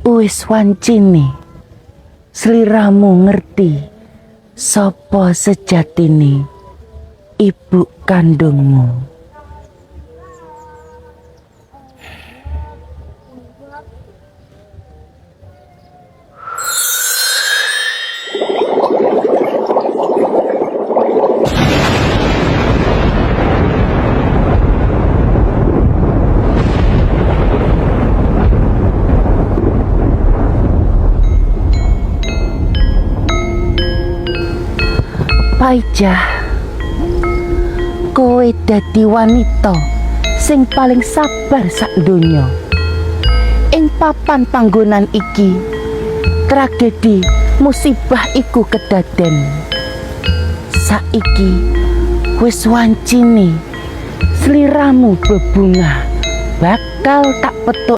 Wis wancine sliramu ngerti sapa sejatine ibu kandungmu. Paijah, kowe dadi wanita sing paling sabar sak donya. Ing papan panggonan iki, tragedi musibah iku kedaden. Saiki wis wancine sliramu bebungah bakal tak petuk